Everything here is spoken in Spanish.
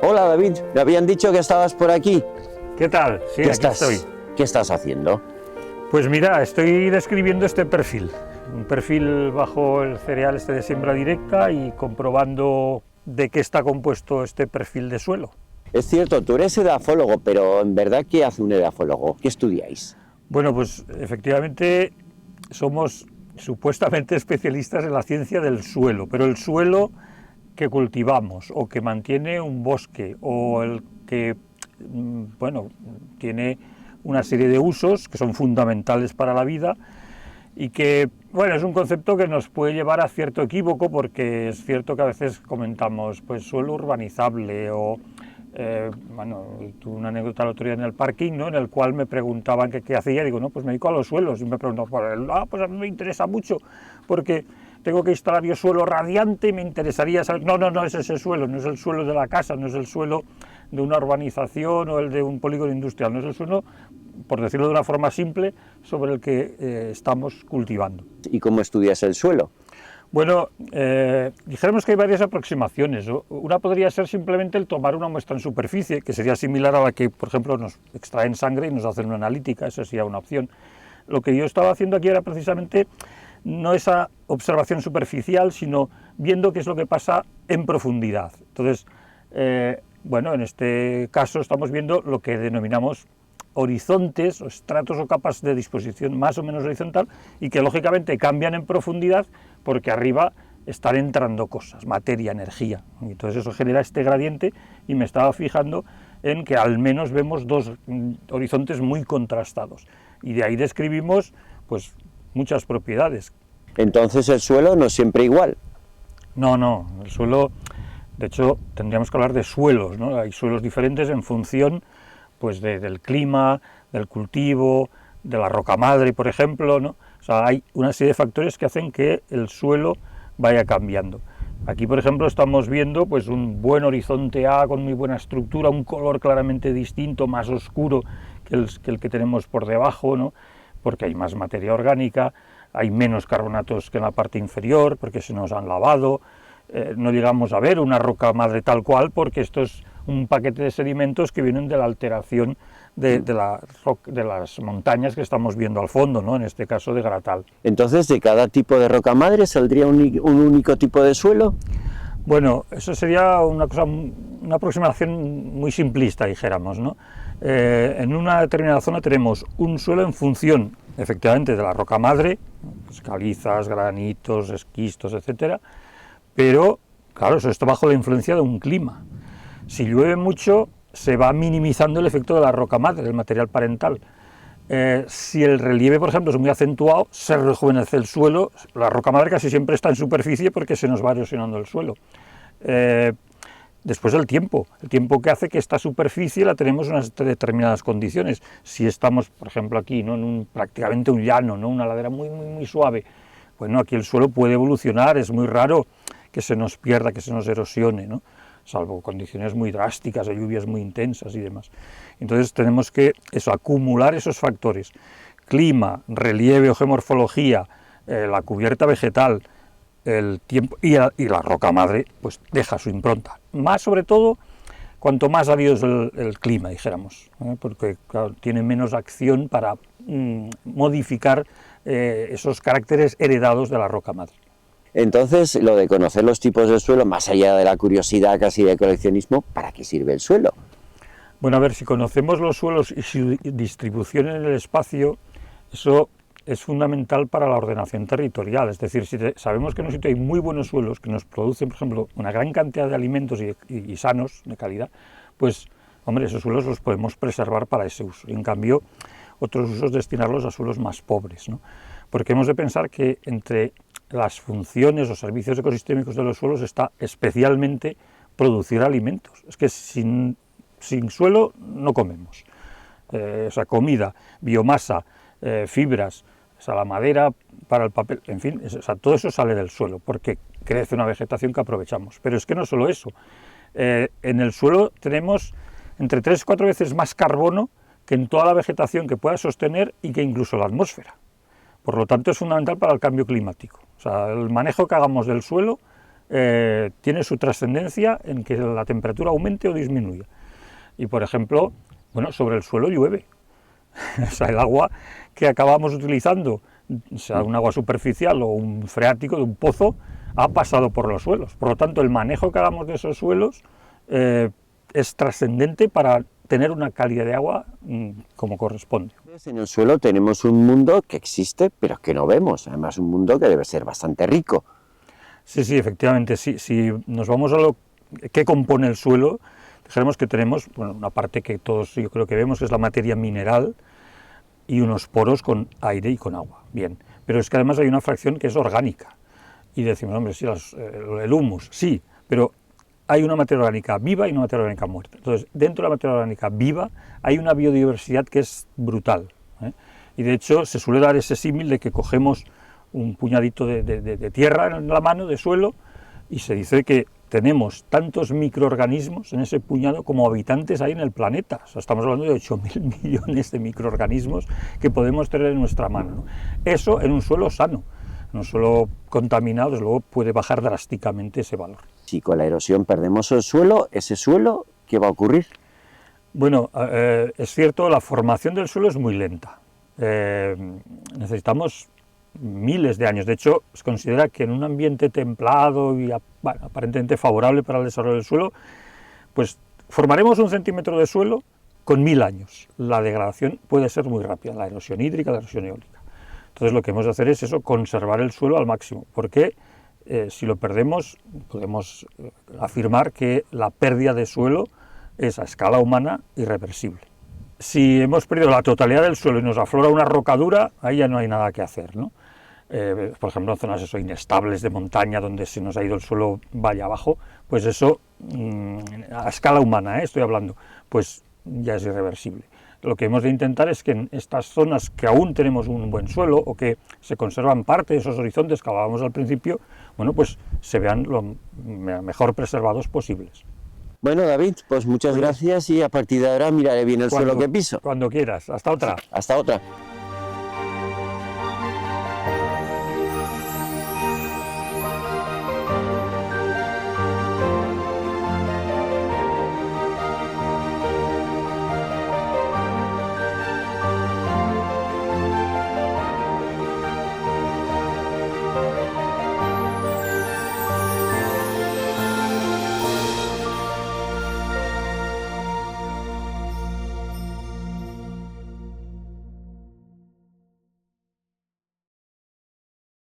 Hola David, me habían dicho que estabas por aquí. ¿Qué tal? Sí, aquí estoy. ¿Qué estás haciendo? Pues mira, estoy describiendo este perfil, un perfil bajo el cereal de siembra directa y comprobando de qué está compuesto este perfil de suelo. Es cierto, tú eres edafólogo, pero en verdad, ¿qué hace un edafólogo? ¿Qué estudiáis? Bueno, pues efectivamente somos supuestamente especialistas en la ciencia del suelo, pero el suelo que cultivamos o que mantiene un bosque o el que, bueno, tiene una serie de usos que son fundamentales para la vida y que, bueno, es un concepto que nos puede llevar a cierto equívoco, porque es cierto que a veces comentamos, pues suelo urbanizable o, bueno, tuve una anécdota el otro día en el parking, ¿no?, en el cual me preguntaban qué hacía, digo, no, pues me dedico a los suelos, y me preguntaban, pues a mí me interesa mucho, porque tengo que instalar yo suelo radiante y me interesaría saber, no es ese suelo, no es el suelo de la casa, no es el suelo de una urbanización o el de un polígono industrial, no es el suelo, por decirlo de una forma simple, sobre el que estamos cultivando. ¿Y cómo estudias el suelo? Bueno, dijéramos que hay varias aproximaciones. Una podría ser simplemente el tomar una muestra en superficie, que sería similar a la que, por ejemplo, nos extraen sangre y nos hacen una analítica, esa sería una opción. Lo que yo estaba haciendo aquí era precisamente no esa observación superficial, sino viendo qué es lo que pasa en profundidad. Entonces, bueno, en este caso estamos viendo lo que denominamos horizontes o estratos o capas de disposición más o menos horizontal y que lógicamente cambian en profundidad porque arriba están entrando cosas, materia, energía. Y entonces eso genera este gradiente y me estaba fijando en que al menos vemos dos horizontes muy contrastados y de ahí describimos pues muchas propiedades. Entonces el suelo no es siempre igual. No, el suelo, de hecho tendríamos que hablar de suelos, ¿no? Hay suelos diferentes en función pues del clima, del cultivo, de la roca madre, por ejemplo, ¿no? O sea, hay una serie de factores que hacen que el suelo vaya cambiando. Aquí, por ejemplo, estamos viendo pues un buen horizonte A con muy buena estructura, un color claramente distinto, más oscuro que el que tenemos por debajo, ¿no?, porque hay más materia orgánica, hay menos carbonatos que en la parte inferior, porque se nos han lavado, no llegamos a ver una roca madre tal cual, porque esto es un paquete de sedimentos que vienen de la alteración de las montañas que estamos viendo al fondo, ¿no?, en este caso de Gratal. Entonces, ¿de cada tipo de roca madre saldría un único tipo de suelo? Bueno, eso sería una aproximación muy simplista, dijéramos, ¿no? En una determinada zona tenemos un suelo en función, efectivamente, de la roca madre, pues calizas, granitos, esquistos, etcétera, pero, claro, eso está bajo la influencia de un clima. Si llueve mucho, se va minimizando el efecto de la roca madre, del material parental. Si el relieve, por ejemplo, es muy acentuado, se rejuvenece el suelo. La roca madre casi siempre está en superficie porque se nos va erosionando el suelo. Después el tiempo que hace que esta superficie la tenemos en unas determinadas condiciones. Si estamos, por ejemplo, aquí, ¿no?, en prácticamente un llano, ¿no?, una ladera muy suave, bueno, aquí el suelo puede evolucionar, es muy raro que se nos pierda, que se nos erosione, ¿no?, salvo condiciones muy drásticas, de lluvias muy intensas y demás. Entonces tenemos que acumular esos factores: clima, relieve o geomorfología, la cubierta vegetal, el tiempo y la roca madre, pues deja su impronta. Más sobre todo, cuanto más árido es el clima, dijéramos, porque claro, tiene menos acción para modificar esos caracteres heredados de la roca madre. Entonces, lo de conocer los tipos de suelo, más allá de la curiosidad casi de coleccionismo, ¿para qué sirve el suelo? Bueno, a ver, si conocemos los suelos y su distribución en el espacio, eso es fundamental para la ordenación territorial. Es decir, si sabemos que en un sitio hay muy buenos suelos, que nos producen, por ejemplo, una gran cantidad de alimentos y sanos, de calidad, pues, hombre, esos suelos los podemos preservar para ese uso. Y, en cambio, otros usos destinarlos a suelos más pobres, ¿no? Porque hemos de pensar que entre las funciones o servicios ecosistémicos de los suelos está especialmente producir alimentos. Es que sin suelo no comemos. O sea, comida, biomasa, fibras, o sea, la madera para el papel, en fin, o sea, todo eso sale del suelo, porque crece una vegetación que aprovechamos. Pero es que no solo eso. En el suelo tenemos entre 3 y 4 veces más carbono que en toda la vegetación que pueda sostener y que incluso la atmósfera. Por lo tanto, es fundamental para el cambio climático. O sea, el manejo que hagamos del suelo tiene su trascendencia en que la temperatura aumente o disminuya. Y por ejemplo, bueno, sobre el suelo llueve. O sea, el agua que acabamos utilizando, sea un agua superficial o un freático de un pozo, ha pasado por los suelos. Por lo tanto, el manejo que hagamos de esos suelos es trascendente para tener una calidad de agua como corresponde. En el suelo tenemos un mundo que existe, pero que no vemos. Además, un mundo que debe ser bastante rico. Sí, sí, efectivamente. Sí. Si nos vamos a lo que compone el suelo, dijéramos que tenemos, bueno, una parte que todos yo creo que vemos, que es la materia mineral, y unos poros con aire y con agua. Bien, pero es que además hay una fracción que es orgánica. Y decimos, hombre, sí, el humus, sí, pero hay una materia orgánica viva y una materia orgánica muerta. Entonces, dentro de la materia orgánica viva hay una biodiversidad que es brutal, ¿eh? Y de hecho se suele dar ese símil de que cogemos un puñadito de tierra en la mano, de suelo, y se dice que tenemos tantos microorganismos en ese puñado como habitantes hay en el planeta. O sea, estamos hablando de 8.000 millones de microorganismos que podemos tener en nuestra mano, ¿no? Eso en un suelo sano. En un suelo contaminado, desde luego, puede bajar drásticamente ese valor. Si con la erosión perdemos el suelo, ese suelo, ¿qué va a ocurrir? Bueno, es cierto, la formación del suelo es muy lenta. Necesitamos miles de años. De hecho, se considera que en un ambiente templado y aparentemente favorable para el desarrollo del suelo, pues formaremos 1 centímetro de suelo con 1000 años. La degradación puede ser muy rápida, la erosión hídrica, la erosión eólica. Entonces lo que hemos de hacer es eso, conservar el suelo al máximo, porque si lo perdemos, podemos afirmar que la pérdida de suelo es a escala humana irreversible. Si hemos perdido la totalidad del suelo y nos aflora una rocadura, ahí ya no hay nada que hacer, ¿no? Por ejemplo, en zonas inestables de montaña donde se nos ha ido el suelo vaya abajo, pues eso, a escala humana, estoy hablando, pues ya es irreversible. Lo que hemos de intentar es que en estas zonas que aún tenemos un buen suelo o que se conservan parte de esos horizontes que hablábamos al principio, bueno, pues se vean lo mejor preservados posibles. Bueno, David, pues muchas gracias y a partir de ahora miraré bien el suelo que piso. Cuando quieras. Hasta otra. Hasta otra.